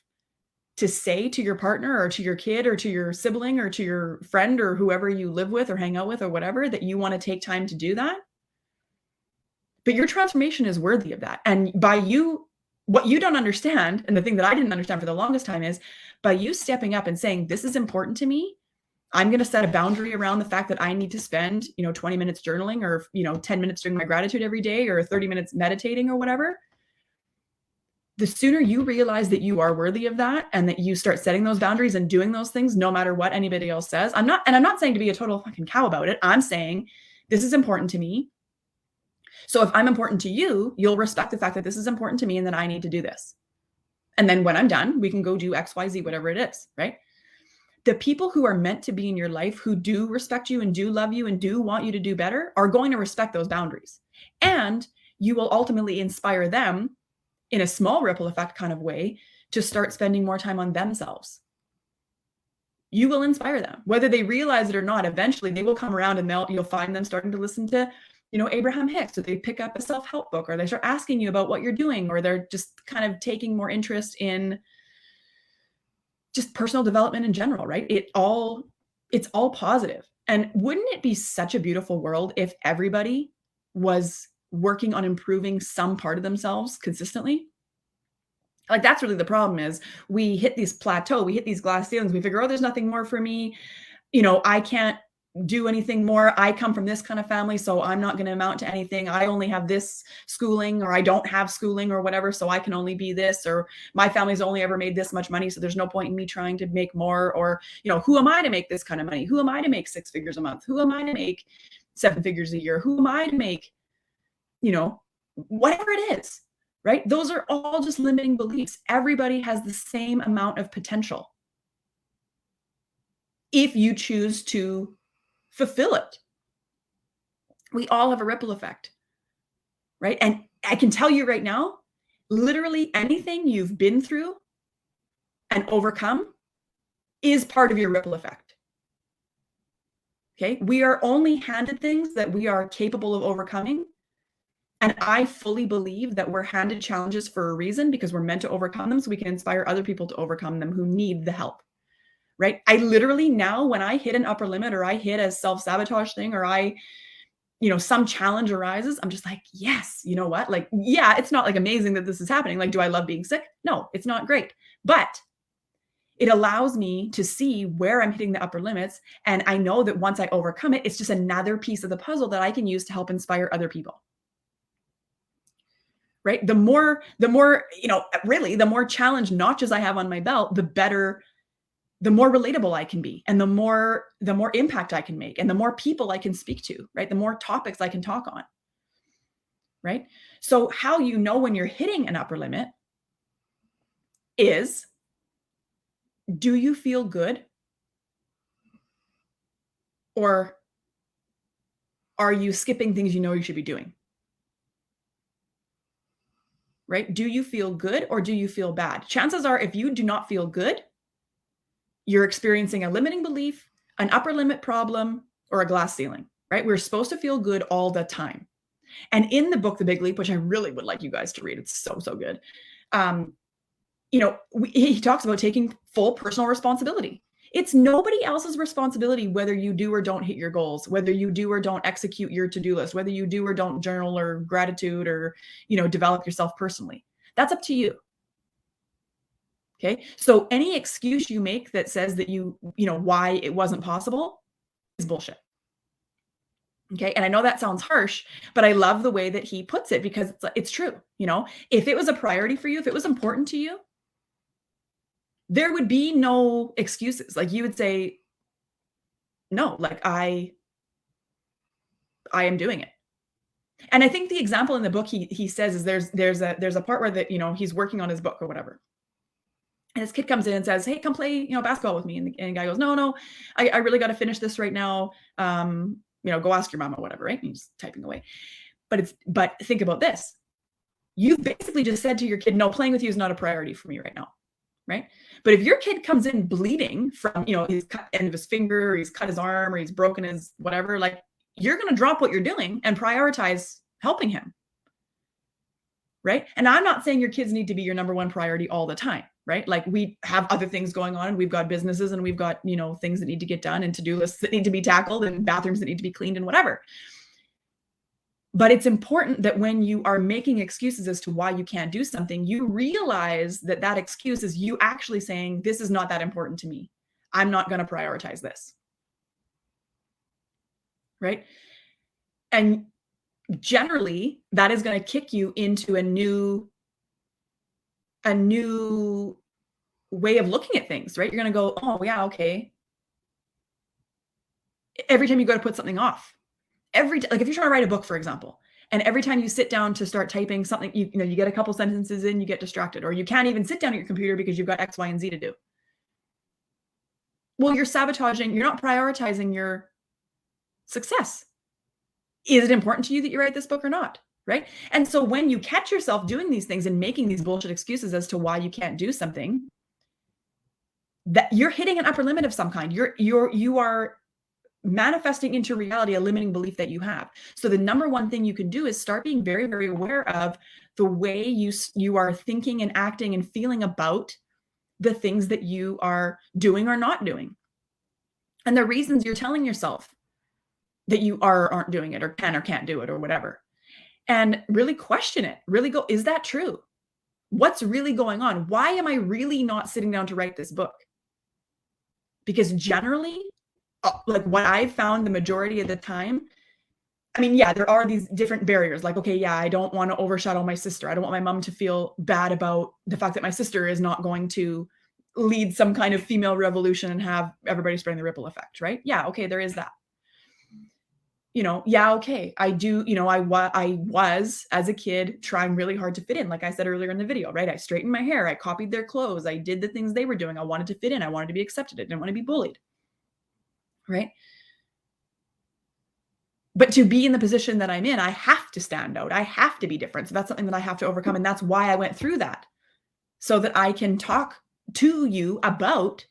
Speaker 1: to say to your partner or to your kid or to your sibling or to your friend or whoever you live with or hang out with or whatever, that you want to take time to do that. But your transformation is worthy of that. And by you, what you don't understand, and the thing that I didn't understand for the longest time is, by you stepping up and saying, this is important to me, I'm going to set a boundary around the fact that I need to spend, 20 minutes journaling or, 10 minutes doing my gratitude every day or 30 minutes meditating or whatever. The sooner you realize that you are worthy of that and that you start setting those boundaries and doing those things, no matter what anybody else says. I'm not saying to be a total fucking cow about it. I'm saying this is important to me. So if I'm important to you, you'll respect the fact that this is important to me and that I need to do this. And then when I'm done, we can go do X, Y, Z, whatever it is, right? The people who are meant to be in your life, who do respect you and do love you and do want you to do better, are going to respect those boundaries. And you will ultimately inspire them in a small ripple effect kind of way to start spending more time on themselves. You will inspire them, whether they realize it or not. Eventually they will come around and you'll find them starting to listen to, Abraham Hicks, or they pick up a self-help book, or they start asking you about what you're doing, or they're just kind of taking more interest in just personal development in general, right? It's all positive. And wouldn't it be such a beautiful world if everybody was working on improving some part of themselves consistently? Like, that's really the problem, is we hit this plateau, we hit these glass ceilings, we figure, oh, there's nothing more for me. I can't do anything more. I come from this kind of family, so I'm not going to amount to anything. I only have this schooling, or I don't have schooling or whatever, so I can only be this, or my family's only ever made this much money, so there's no point in me trying to make more, or, who am I to make this kind of money? Who am I to make 6 figures a month? Who am I to make 7 figures a year? Who am I to make, whatever it is, right? Those are all just limiting beliefs. Everybody has the same amount of potential if you choose to fulfill it. We all have a ripple effect, right? And I can tell you right now, literally anything you've been through and overcome is part of your ripple effect. Okay? We are only handed things that we are capable of overcoming. And I fully believe that we're handed challenges for a reason, because we're meant to overcome them so we can inspire other people to overcome them who need the help. Right? I literally now, when I hit an upper limit, or I hit a self-sabotage thing, or some challenge arises, I'm just like, yes, you know what? Like, yeah, it's not like amazing that this is happening. Like, do I love being sick? No, it's not great. But it allows me to see where I'm hitting the upper limits. And I know that once I overcome it, it's just another piece of the puzzle that I can use to help inspire other people. Right? The more, really, the more challenge notches I have on my belt, the more relatable I can be, and the more impact I can make, and the more people I can speak to, right? The more topics I can talk on, right? So how you know when you're hitting an upper limit is, do you feel good? Or are you skipping things you should be doing? Right? Do you feel good or do you feel bad? Chances are, if you do not feel good, you're experiencing a limiting belief, an upper limit problem, or a glass ceiling, right? We're supposed to feel good all the time. And in the book, The Big Leap, which I really would like you guys to read, it's so, so good. He talks about taking full personal responsibility. It's nobody else's responsibility whether you do or don't hit your goals, whether you do or don't execute your to-do list, whether you do or don't journal or gratitude or, develop yourself personally. That's up to you. Okay. So any excuse you make that says that why it wasn't possible is bullshit. Okay. And I know that sounds harsh, but I love the way that he puts it because it's true. If it was a priority for you, if it was important to you, there would be no excuses. Like you would say, no, like I am doing it. And I think the example in the book he says is there's a part where that, he's working on his book or whatever. And this kid comes in and says, "Hey, come play, basketball with me." And the guy goes, "No, I really got to finish this right now. Go ask your mom or whatever," right? And he's typing away. But think about this. You've basically just said to your kid, "No, playing with you is not a priority for me right now." Right? But if your kid comes in bleeding from, he's cut the end of his finger, or he's cut his arm, or he's broken his whatever, like you're going to drop what you're doing and prioritize helping him. Right? And I'm not saying your kids need to be your number one priority all the time, right? Like we have other things going on and we've got businesses and we've got, things that need to get done and to-do lists that need to be tackled and bathrooms that need to be cleaned and whatever. But it's important that when you are making excuses as to why you can't do something, you realize that that excuse is you actually saying, this is not that important to me. I'm not going to prioritize this. Right? And generally, that is going to kick you into a new way of looking at things, right? You're going to go, oh, yeah, okay. Every time you go to put something off, like if you're trying to write a book, for example, and every time you sit down to start typing something, you get a couple sentences in, you get distracted, or you can't even sit down at your computer because you've got X, Y, and Z to do. Well, you're sabotaging, you're not prioritizing your success. Is it important to you that you write this book or not? Right? And so when you catch yourself doing these things and making these bullshit excuses as to why you can't do something, that you're hitting an upper limit of some kind. You are manifesting into reality a limiting belief that you have. So the number one thing you can do is start being very, very aware of the way you are thinking and acting and feeling about the things that you are doing or not doing. And the reasons you're telling yourself that you are or aren't doing it or can or can't do it or whatever. And really question it. Really go, is that true? What's really going on? Why am I really not sitting down to write this book? Because generally, like what I've found the majority of the time, I mean, yeah, there are these different barriers. Like, okay, yeah, I don't want to overshadow my sister. I don't want my mom to feel bad about the fact that my sister is not going to lead some kind of female revolution and have everybody spreading the ripple effect, right? Yeah, okay, there is that. Yeah, okay, I do, I was, as a kid, trying really hard to fit in. Like I said earlier in the video, right? I straightened my hair. I copied their clothes. I did the things they were doing. I wanted to fit in. I wanted to be accepted. I didn't want to be bullied. Right? But to be in the position that I'm in, I have to stand out. I have to be different. So that's something that I have to overcome. And that's why I went through that. So that I can talk to you about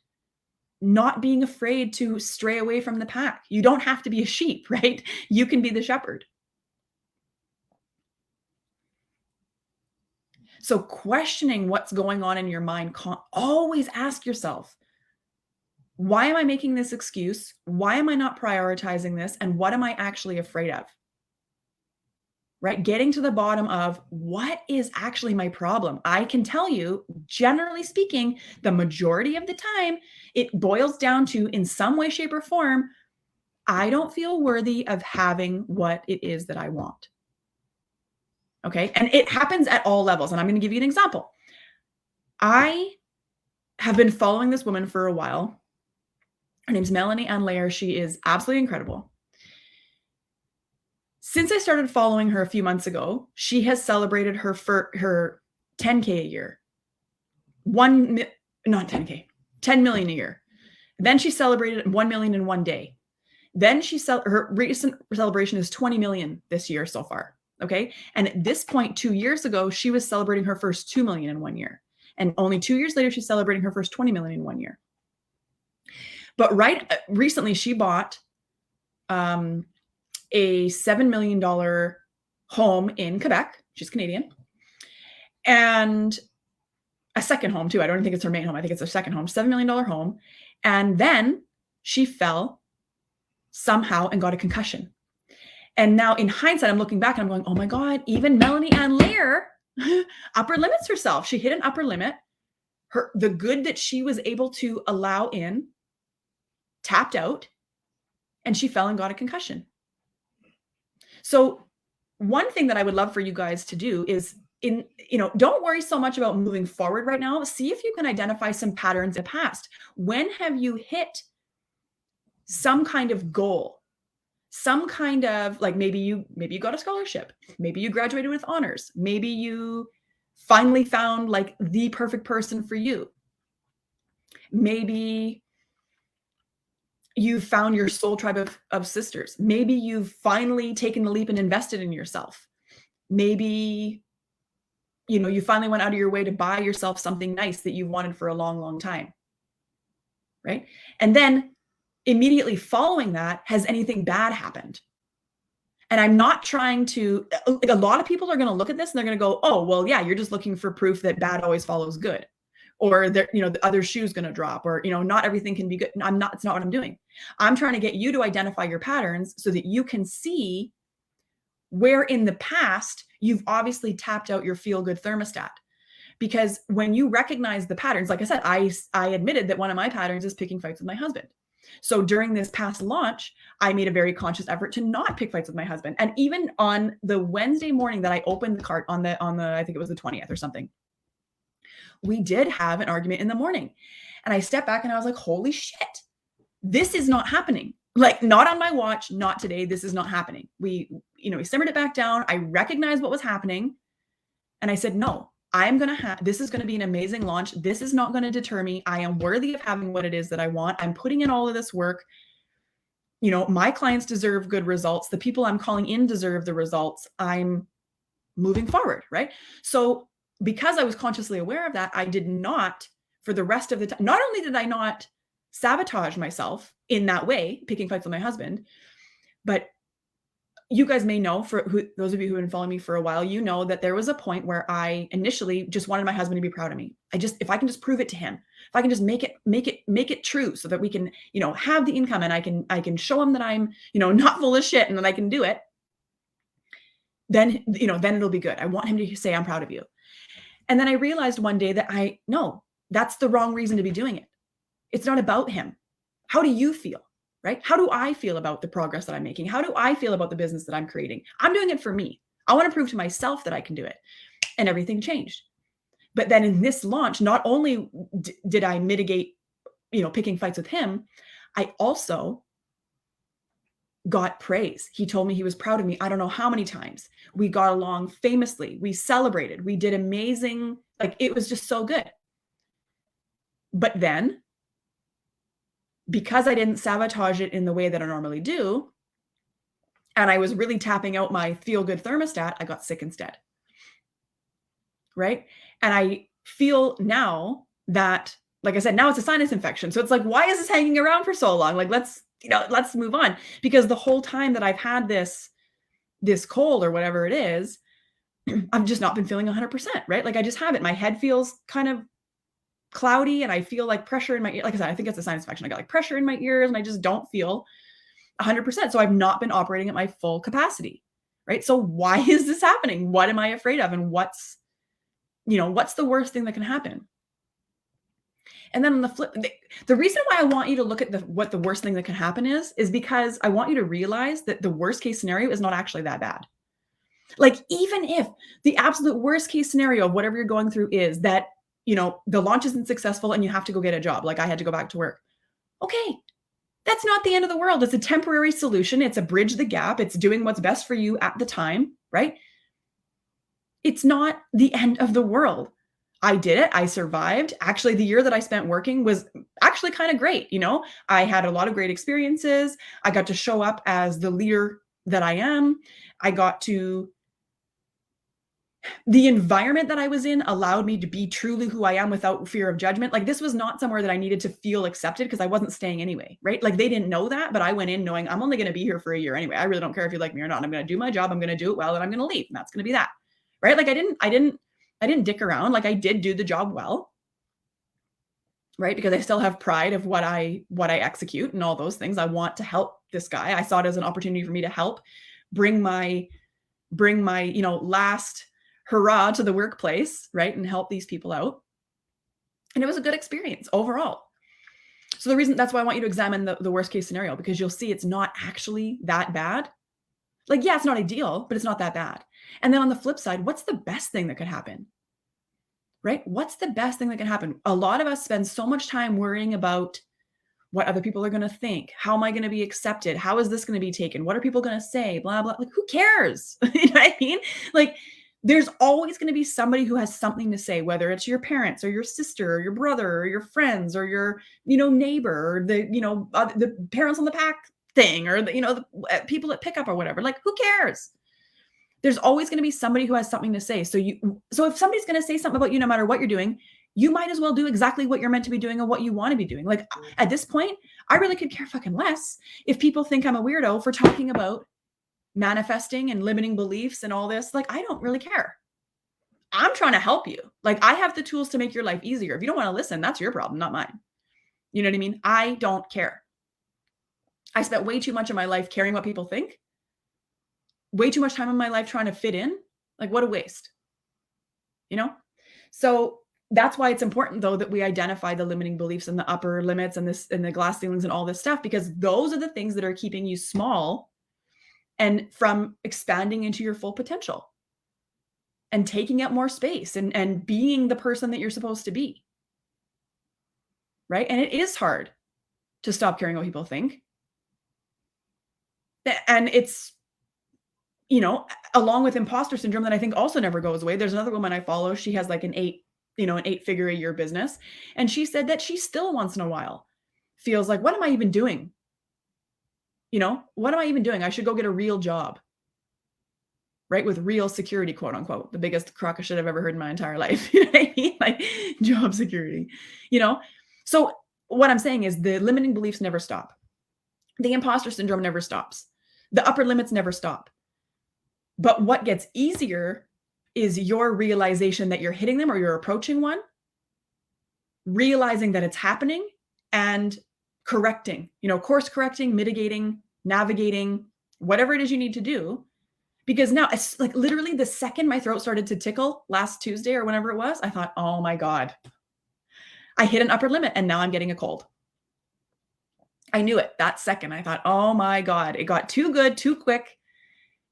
Speaker 1: not being afraid to stray away from the pack. You don't have to be a sheep, right? You can be the shepherd. So questioning what's going on in your mind, always ask yourself, why am I making this excuse? Why am I not prioritizing this? And what am I actually afraid of? Right? Getting to the bottom of what is actually my problem. I can tell you, generally speaking, the majority of the time, it boils down to, in some way, shape, or form, I don't feel worthy of having what it is that I want. Okay. And it happens at all levels. And I'm going to give you an example. I have been following this woman for a while. Her name's Melanie Ann Lair. She is absolutely incredible. Since I started following her a few months ago, she has celebrated her 10K a year. Not 10K, 10 million a year. Then she celebrated 1 million in one day. Then her recent celebration is 20 million this year so far. Okay. And at this point, 2 years ago, she was celebrating her first 2 million in 1 year. And only 2 years later, she's celebrating her first 20 million in 1 year. But recently, she bought a $7 million home in Quebec. She's Canadian. And a second home too. I don't think it's her main home. I think it's her second home, $7 million home. And then she fell somehow and got a concussion. And now in hindsight, I'm looking back and I'm going, oh my God, even Melanie Ann Lair upper limits herself. She hit an upper limit. The good that she was able to allow in tapped out, and she fell and got a concussion. So one thing that I would love for you guys to do is don't worry so much about moving forward right now. See if you can identify some patterns in the past. When have you hit some kind of goal? Some kind of, like, maybe you got a scholarship, maybe you graduated with honors, maybe you finally found like the perfect person for you. Maybe you found your soul tribe of sisters. Maybe you've finally taken the leap and invested in yourself. Maybe, you finally went out of your way to buy yourself something nice that you wanted for a long, long time. Right? And then immediately following that, has anything bad happened? And I'm not trying to, like, a lot of people are going to look at this and they're going to go, oh, well, yeah, you're just looking for proof that bad always follows good. Or the other shoe's going to drop, or, not everything can be good. It's not what I'm doing. I'm trying to get you to identify your patterns so that you can see where in the past you've obviously tapped out your feel-good thermostat. Because when you recognize the patterns, like I said, I admitted that one of my patterns is picking fights with my husband. So during this past launch, I made a very conscious effort to not pick fights with my husband. And even on the Wednesday morning that I opened the cart on the, I think it was the 20th or something, we did have an argument in the morning. And I stepped back and I was like, holy shit, this is not happening. Like, not on my watch, not today. This is not happening. We simmered it back down. I recognized what was happening. And I said, no, this is going to be an amazing launch. This is not going to deter me. I am worthy of having what it is that I want. I'm putting in all of this work. My clients deserve good results. The people I'm calling in deserve the results. I'm moving forward, right? So because I was consciously aware of that, I did not, for the rest of the time, not only did I not sabotage myself in that way, picking fights with my husband, but you guys may know, those of you who have been following me for a while, that there was a point where I initially just wanted my husband to be proud of me. If I can just prove it to him, if I can just make it true so that we can, have the income, and I can show him that I'm, not full of shit and that I can do it, then it'll be good. I want him to say, I'm proud of you. And then I realized one day that that's the wrong reason to be doing it. It's not about him. How do you feel? Right? How do I feel about the progress that I'm making? How do I feel about the business that I'm creating? I'm doing it for me. I want to prove to myself that I can do it. And everything changed. But then in this launch, not only did I mitigate, picking fights with him, I also got praise. He told me he was proud of me. I don't know how many times. We got along famously. We celebrated. We did amazing. Like, it was just so good. But then, because I didn't sabotage it in the way that I normally do, and I was really tapping out my feel-good thermostat, I got sick instead. Right? And I feel now that, like I said, now it's a sinus infection. So it's like, why is this hanging around for so long? Like, let's move on. Because the whole time that I've had this cold or whatever it is, I've just not been feeling 100%, right? Like, I just have it. My head feels kind of cloudy, and I feel like pressure in my ear. Like I said, I think it's a sinus infection. I got like pressure in my ears, and I just don't feel 100%. So I've not been operating at my full capacity, right? So why is this happening? What am I afraid of? And what's the worst thing that can happen? And then on the flip, the reason why I want you to look at what the worst thing that can happen is because I want you to realize that the worst case scenario is not actually that bad. Like, even if the absolute worst case scenario of whatever you're going through is that, the launch isn't successful and you have to go get a job, like I had to go back to work. Okay, that's not the end of the world. It's a temporary solution. It's a bridge the gap. It's doing what's best for you at the time, right? It's not the end of the world. I did it. I survived. Actually, the year that I spent working was actually kind of great. I had a lot of great experiences. I got to show up as the leader that I am. The environment that I was in allowed me to be truly who I am without fear of judgment. Like, this was not somewhere that I needed to feel accepted because I wasn't staying anyway, right? Like, they didn't know that, but I went in knowing I'm only going to be here for a year anyway. I really don't care if you like me or not. I'm going to do my job. I'm going to do it well, and I'm going to leave. And that's going to be that, right? Like, I didn't dick around. Like, I did do the job well. right? Because I still have pride of what I execute and all those things. I want to help this guy. I saw it as an opportunity for me to help bring my last hurrah to the workplace, right? And help these people out. And it was a good experience overall. So that's why I want you to examine the worst case scenario, because you'll see it's not actually that bad. Like, yeah, it's not ideal, but it's not that bad. And then on the flip side, what's the best thing that could happen? Right? What's the best thing that can happen? A lot of us spend so much time worrying about what other people are going to think. How am I going to be accepted? How is this going to be taken? What are people going to say? Blah, blah. Like, who cares? You know what I mean? Like, there's always going to be somebody who has something to say, whether it's your parents or your sister or your brother or your friends or your, neighbor or the parents on the pack thing or the people at pickup or whatever. Like, who cares? There's always going to be somebody who has something to say. So if somebody's going to say something about you, no matter what you're doing, you might as well do exactly what you're meant to be doing and what you want to be doing. Like, at this point, I really could care fucking less if people think I'm a weirdo for talking about manifesting and limiting beliefs and all this. Like, I don't really care. I'm trying to help you. Like, I have the tools to make your life easier. If you don't want to listen, that's your problem, not mine. You know what I mean? I don't care. I spent way too much of my life caring what people think. Way too much time in my life trying to fit in. Like, what a waste. So that's why it's important, though, that we identify the limiting beliefs and the upper limits and the glass ceilings and all this stuff, because those are the things that are keeping you small and from expanding into your full potential and taking up more space and being the person that you're supposed to be. Right? And it is hard to stop caring what people think. And it's, along with imposter syndrome that I think also never goes away. There's another woman I follow. She has like an 8-figure a year business. And she said that she still once in a while feels like, what am I even doing? What am I even doing? I should go get a real job. Right? With real security, quote unquote, the biggest crock of shit I've ever heard in my entire life. You know what I mean? Like, job security, So what I'm saying is the limiting beliefs never stop. The imposter syndrome never stops. The upper limits never stop. But what gets easier is your realization that you're hitting them or you're approaching one, realizing that it's happening and correcting, course correcting, mitigating, navigating, whatever it is you need to do. Because now, it's like literally the second my throat started to tickle last Tuesday or whenever it was, I thought, oh my God, I hit an upper limit and now I'm getting a cold. I knew it that second. I thought, oh my God, it got too good, too quick.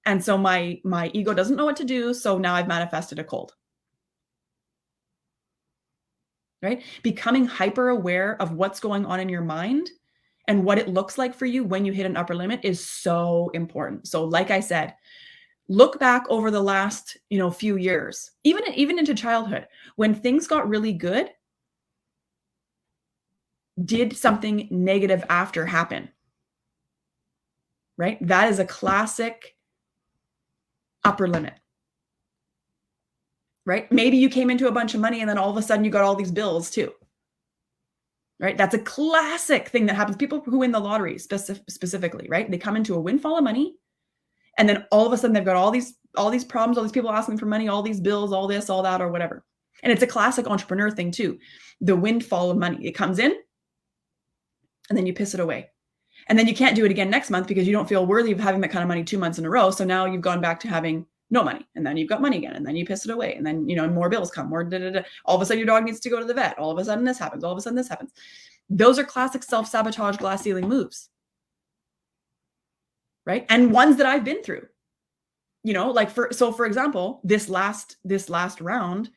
Speaker 1: And so my ego doesn't know what to do. So now I've manifested a cold. Right? Becoming hyper aware of what's going on in your mind and what it looks like for you when you hit an upper limit is so important. So like I said, look back over the last, few years, even into childhood, when things got really good, did something negative after happen? Right? That is a classic upper limit. Right? Maybe you came into a bunch of money and then all of a sudden you got all these bills too. Right? That's a classic thing that happens. People who win the lottery specifically, right? They come into a windfall of money and then all of a sudden they've got all these problems, all these people asking for money, all these bills, all this, all that, or whatever. And it's a classic entrepreneur thing too. The windfall of money. It comes in and then you piss it away. And then you can't do it again next month because you don't feel worthy of having that kind of money 2 months in a row. So now you've gone back to having no money, and then you've got money again, and then you piss it away. And then, more bills come, more all of a sudden your dog needs to go to the vet. All of a sudden this happens. All of a sudden this happens. Those are classic self-sabotage glass ceiling moves. Right? And ones that I've been through, for example, this last round,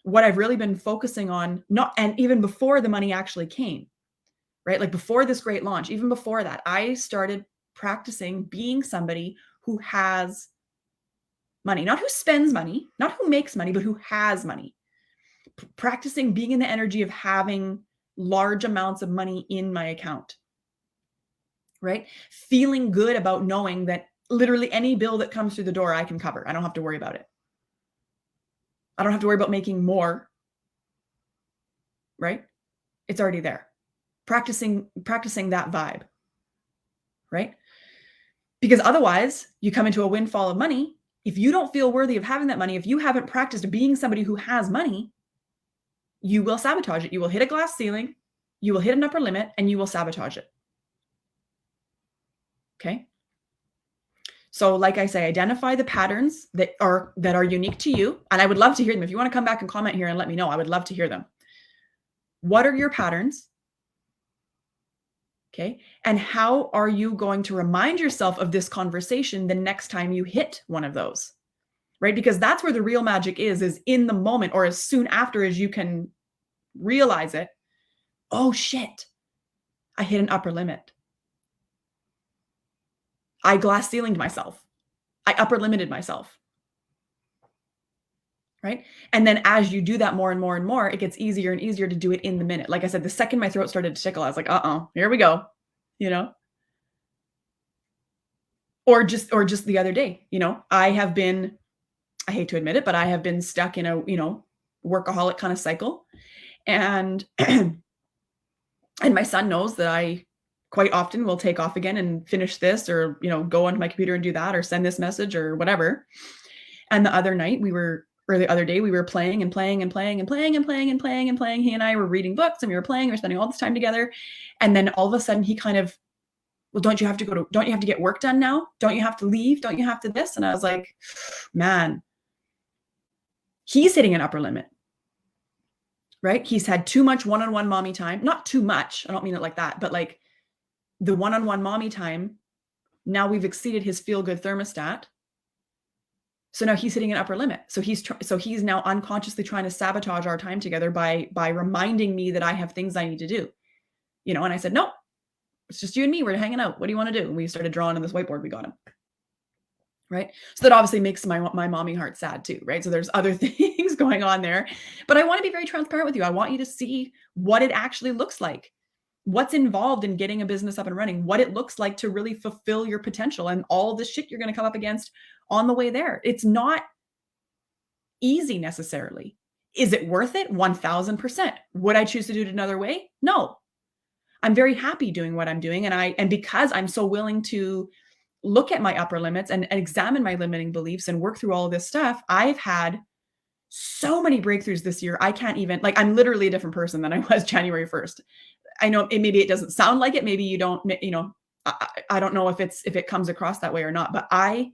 Speaker 1: what I've really been focusing on, and even before the money actually came, right? Like before this great launch, even before that, I started practicing being somebody who has money, not who spends money, not who makes money, but who has money. Practicing being in the energy of having large amounts of money in my account, right? Feeling good about knowing that literally any bill that comes through the door, I can cover. I don't have to worry about it. I don't have to worry about making more, right? It's already there. Practicing that vibe, right? Because otherwise you come into a windfall of money. If you don't feel worthy of having that money, if you haven't practiced being somebody who has money, you will sabotage it. You will hit a glass ceiling you will hit an upper limit and you will sabotage it. Okay. So like I say, identify the patterns that are unique to you. And I would love to hear them. If you want to come back and comment here and let me know, I would love to hear them. What are your patterns? Okay. And how are you going to remind yourself of this conversation the next time you hit one of those? Right? Because that's where the real magic is in the moment or as soon after as you can realize it. Oh shit, I hit an upper limit. I glass ceilinged myself. I upper limited myself. Right? And then as you do that more and more and more, it gets easier and easier to do it in the minute. Like I said, the second my throat started to tickle, I was like, here we go. You know? Or just the other day, I hate to admit it, but I have been stuck in a, workaholic kind of cycle. And and my son knows that I quite often will take off again and finish this or, go onto my computer and do that or send this message or whatever. And the other night or the other day we were playing and playing and playing and playing and playing and playing and playing. He and I were reading books and we were spending all this time together. And then all of a sudden he kind of, well, don't you have to get work done now? Don't you have to leave? Don't you have to this? And I was like, man, he's hitting an upper limit, right? He's had too much one-on-one mommy time. Not too much. I don't mean it like that, but like the one-on-one mommy time. Now we've exceeded his feel-good thermostat. So now he's hitting an upper limit. So he's now unconsciously trying to sabotage our time together by reminding me that I have things I need to do. And I said, no, it's just you and me. We're hanging out. What do you want to do? And we started drawing on this whiteboard we got him. Right. So that obviously makes my mommy heart sad too. Right. So there's other things going on there, but I want to be very transparent with you. I want you to see what it actually looks like, what's involved in getting a business up and running, what it looks like to really fulfill your potential and all the shit you're going to come up against on the way there. It's not easy necessarily. Is it worth it? 1000%. Would I choose to do it another way? No. I'm very happy doing what I'm doing. And because I'm so willing to look at my upper limits and examine my limiting beliefs and work through all of this stuff, I've had so many breakthroughs this year. I can't even, like, I'm literally a different person than I was January 1st. I know maybe it doesn't sound like it. Maybe you don't, I don't know if it comes across that way or not, but I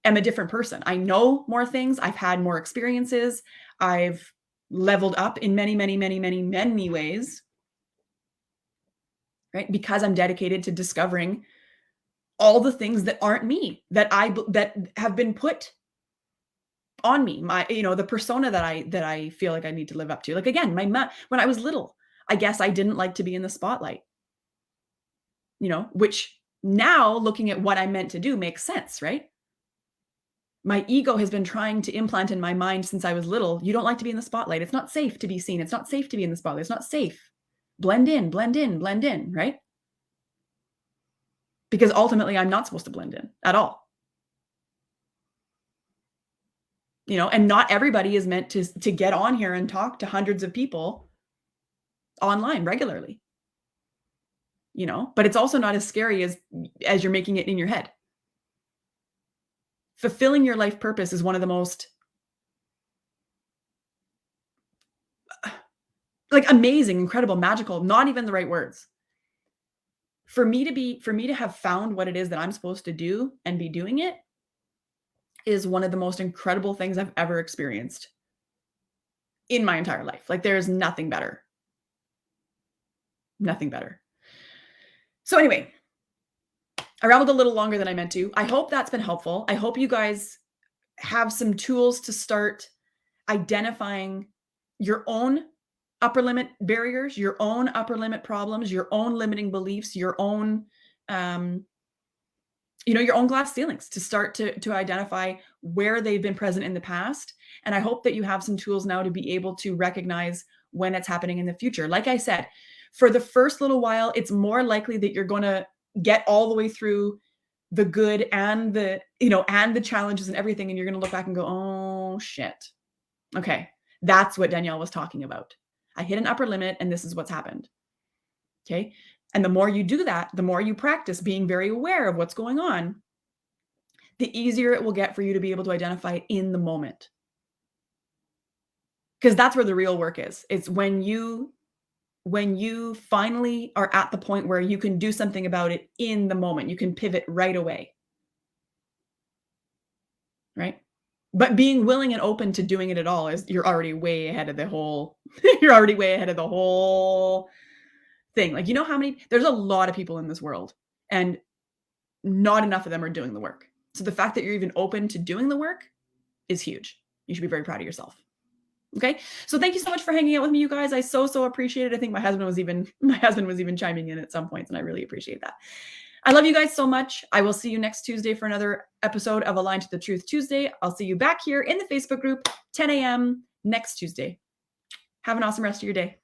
Speaker 1: am a different person. I know more things. I've had more experiences. I've leveled up in many, many, many, many, many ways, right? Because I'm dedicated to discovering all the things that aren't me, that have been put on me, the persona that I feel like I need to live up to. Like, again, when I was little, I guess I didn't like to be in the spotlight, which now looking at what I meant to do makes sense, right? My ego has been trying to implant in my mind since I was little. You don't like to be in the spotlight. It's not safe to be seen. It's not safe to be in the spotlight. It's not safe. Blend in, blend in, blend in, right? Because ultimately I'm not supposed to blend in at all. And not everybody is meant to get on here and talk to hundreds of people online regularly. But it's also not as scary as you're making it in your head. Fulfilling your life purpose is one of the most amazing, incredible, magical, not even the right words. For me to have found what it is that I'm supposed to do and be doing it is one of the most incredible things I've ever experienced in my entire life. Like, there's nothing better. Nothing better. So anyway, I rambled a little longer than I meant to. I hope that's been helpful. I hope you guys have some tools to start identifying your own upper limit barriers, your own upper limit problems, your own limiting beliefs, your own, your own glass ceilings, to start to identify where they've been present in the past. And I hope that you have some tools now to be able to recognize when it's happening in the future. Like I said, for the first little while, it's more likely that you're going to get all the way through the good and the challenges and everything. And you're going to look back and go, oh shit. Okay. That's what Danielle was talking about. I hit an upper limit and this is what's happened. Okay. And the more you do that, the more you practice being very aware of what's going on, the easier it will get for you to be able to identify it in the moment. Because that's where the real work is. It's when you when you finally are at the point where you can do something about it in the moment. You can pivot right away, right? But being willing and open to doing it at all is you're already way ahead of the whole you're already way ahead of the whole thing. Like, you know how many there's a lot of people in this world and not enough of them are doing the work. So the fact that you're even open to doing the work is huge. You should be very proud of yourself. Okay. So thank you so much for hanging out with me, you guys. I so appreciate it. I think my husband was even chiming in at some points, and I really appreciate that. I love you guys so much. I will see you next Tuesday for another episode of Aligned to the Truth Tuesday. I'll see you back here in the Facebook group, 10 a.m. next Tuesday. Have an awesome rest of your day.